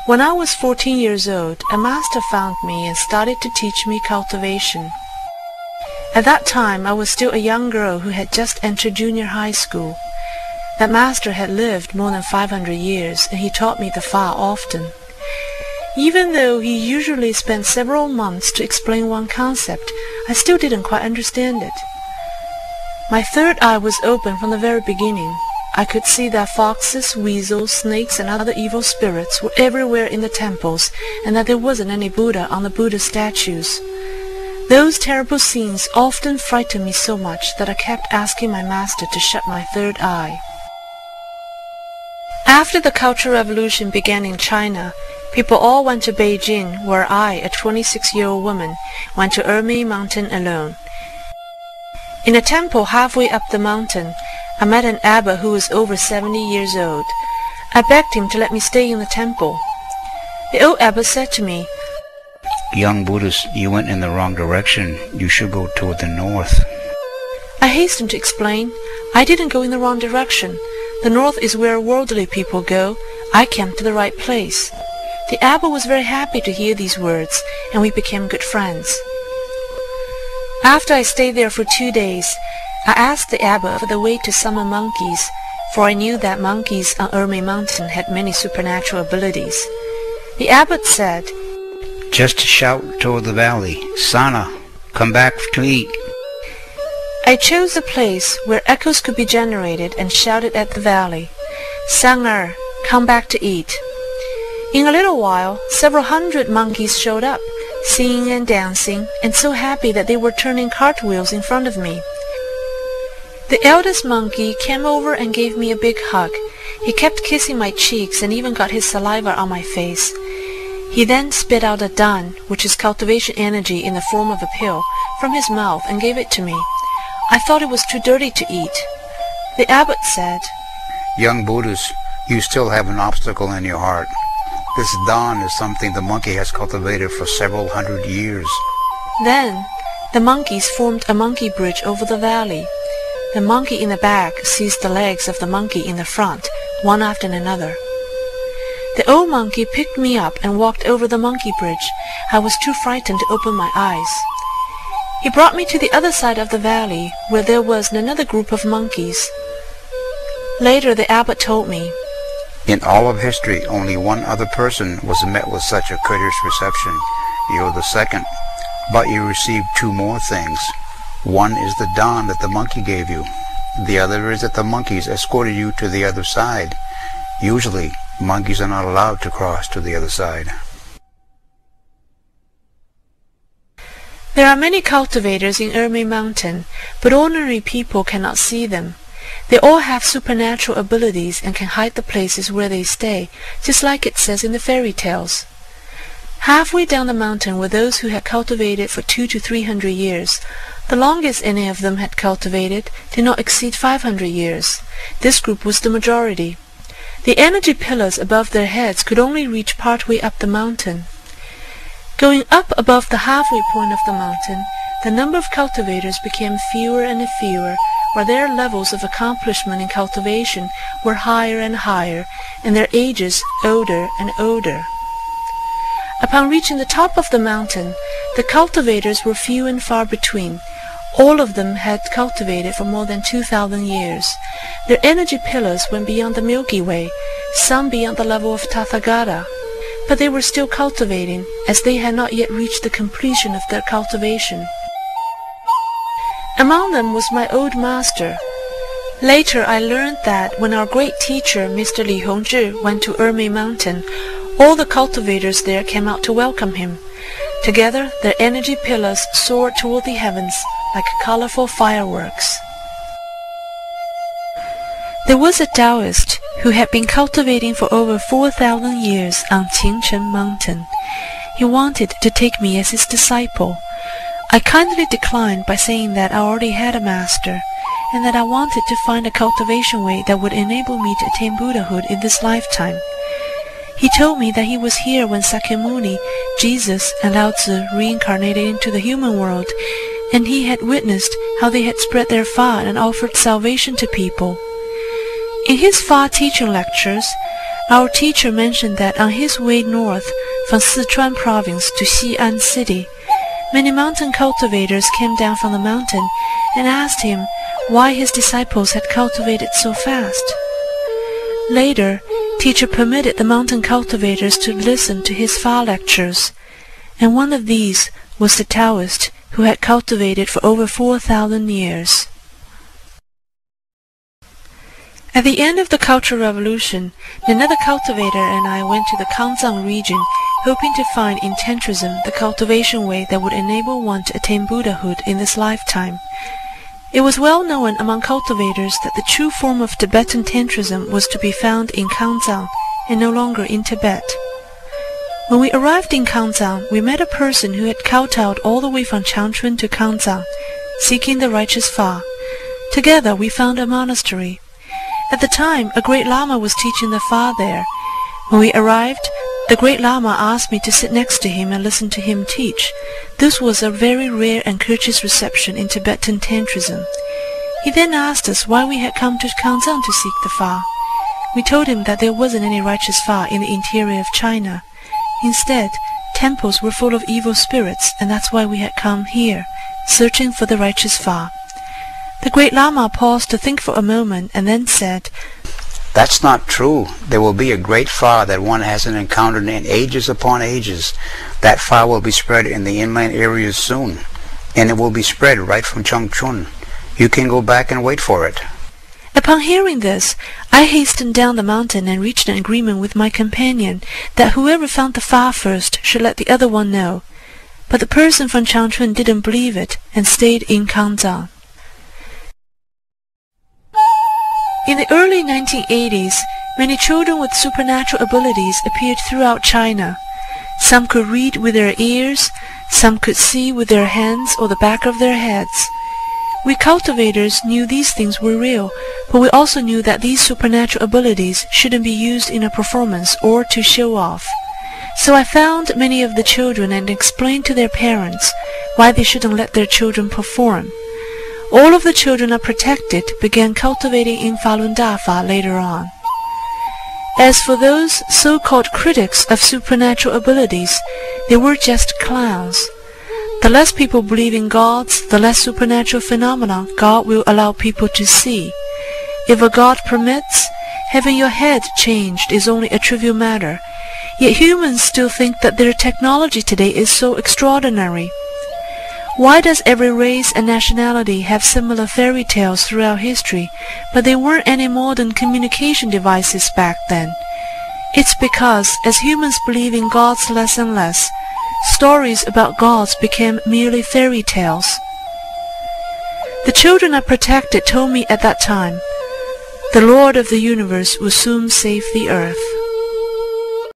When I was 14 years old, a master found me and started to teach me cultivation. At that time, I was still a young girl who had just entered junior high school. That master had lived more than 500 years, and he taught me Dafa often. Even though he usually spent several months to explain one concept, I still didn't quite understand it. My third eye was open from the very beginning. I could see that foxes, weasels, snakes, and other evil spirits were everywhere in the temples, and that there wasn't any Buddha on the Buddha statues. Those terrible scenes often frightened me so much that I kept asking my master to shut my third eye. After the Cultural Revolution began in China, people all went to Beijing, where I, a 26-year-old woman, went to Ermi Mountain alone. In a temple halfway up the mountain, I met an abbot who was over 70 years old. I begged him to let me stay in the temple. The old abbot said to me, "Young Buddhist, you went in the wrong direction. You should go toward the north." I hastened to explain, "I didn't go in the wrong direction. The north is where worldly people go. I came to the right place." The abbot was very happy to hear these words, and we became good friends. After I stayed there for 2 days, I asked the abbot for the way to summon monkeys, for I knew that monkeys on Ermi Mountain had many supernatural abilities. The abbot said, "Just shout toward the valley, 'Sana, come back to eat.'" I chose a place where echoes could be generated and shouted at the valley, "Sanger, come back to eat." In a little while, several hundred monkeys showed up, singing and dancing, and so happy that they were turning cartwheels in front of me. The eldest monkey came over and gave me a big hug. He kept kissing my cheeks and even got his saliva on my face. He then spit out a dan, which is cultivation energy in the form of a pill, from his mouth and gave it to me. I thought it was too dirty to eat. The abbot said, "Young Buddhist, you still have an obstacle in your heart. This dan is something the monkey has cultivated for several hundred years." Then the monkeys formed a monkey bridge over the valley. The monkey in the back seized the legs of the monkey in the front, one after another. The old monkey picked me up and walked over the monkey bridge. I was too frightened to open my eyes. He brought me to the other side of the valley, where there was another group of monkeys. Later the abbot told me, "In all of history, only one other person was met with such a courteous reception. You're the second, but you received 2 more things. One is the dan that the monkey gave you. The other is that the monkeys escorted you to the other side. Usually, monkeys are not allowed to cross to the other side." There are many cultivators in Ermi Mountain, but ordinary people cannot see them. They all have supernatural abilities and can hide the places where they stay, just like it says in the fairy tales. Halfway down the mountain were those who had cultivated for 200 to 300 years. The longest any of them had cultivated did not exceed 500 years. This group was the majority. The energy pillars above their heads could only reach partway up the mountain. Going up above the halfway point of the mountain, the number of cultivators became fewer and fewer, while their levels of accomplishment in cultivation were higher and higher, and their ages older and older. Upon reaching the top of the mountain, the cultivators were few and far between. All of them had cultivated for more than 2,000 years. Their energy pillars went beyond the Milky Way, some beyond the level of Tathagata, but they were still cultivating, as they had not yet reached the completion of their cultivation. Among them was my old master. Later I learned that when our great teacher, Mr. Li Hongzhi, went to Ermi Mountain, all the cultivators there came out to welcome him. Together, their energy pillars soared toward the heavens like colorful fireworks. There was a Taoist who had been cultivating for over 4,000 years on Qingchen Mountain. He wanted to take me as his disciple. I kindly declined by saying that I already had a master, and that I wanted to find a cultivation way that would enable me to attain Buddhahood in this lifetime. He told me that he was here when Sakyamuni, Jesus, and Lao Tzu reincarnated into the human world, and he had witnessed how they had spread their Fa and offered salvation to people. In his Fa teaching lectures, Our teacher mentioned that on his way north from Sichuan province to Xi'an city, many mountain cultivators came down from the mountain and asked him why his disciples had cultivated so fast. Later, teacher permitted the mountain cultivators to listen to his Fa lectures, and one of these was the Taoist who had cultivated for over 4,000 years. At the end of the Cultural Revolution, another cultivator and I went to the Kanzang region, hoping to find in Tantrism the cultivation way that would enable one to attain Buddhahood in this lifetime. It was well known among cultivators that the true form of Tibetan Tantrism was to be found in Kanzang and no longer in Tibet. When we arrived in Kanzang, we met a person who had kowtowed all the way from Changchun to Kanzang, seeking the righteous Fa. Together we found a monastery. At the time, a great Lama was teaching the Fa there. When we arrived, the great Lama asked me to sit next to him and listen to him teach. This was a very rare and courteous reception in Tibetan Tantrism. He then asked us why we had come to Kanzang to seek the Fa. We told him that there wasn't any righteous Fa in the interior of China. Instead, temples were full of evil spirits, and that's why we had come here, searching for the righteous Fa. The great Lama paused to think for a moment and then said, "That's not true. There will be a great Fa that one hasn't encountered in ages upon ages. That Fa will be spread in the inland areas soon, and it will be spread right from Changchun. You can go back and wait for it." Upon hearing this, I hastened down the mountain and reached an agreement with my companion that whoever found the Fa first should let the other one know. But the person from Changchun didn't believe it and stayed in Kanzang. In the early 1980s, many children with supernatural abilities appeared throughout China. Some could read with their ears, some could see with their hands or the back of their heads. We cultivators knew these things were real, but we also knew that these supernatural abilities shouldn't be used in a performance or to show off. So I found many of the children and explained to their parents why they shouldn't let their children perform. All of the children are protected began cultivating in Falun Dafa later on. As for those so-called critics of supernatural abilities, they were just clowns. The less people believe in gods, the less supernatural phenomena God will allow people to see. If a God permits, having your head changed is only a trivial matter. Yet humans still think that their technology today is so extraordinary. Why does every race and nationality have similar fairy tales throughout history, but there weren't any modern communication devices back then? It's because, as humans believe in gods less and less, stories about gods became merely fairy tales. The children I protected told me at that time, the Lord of the universe will soon save the earth.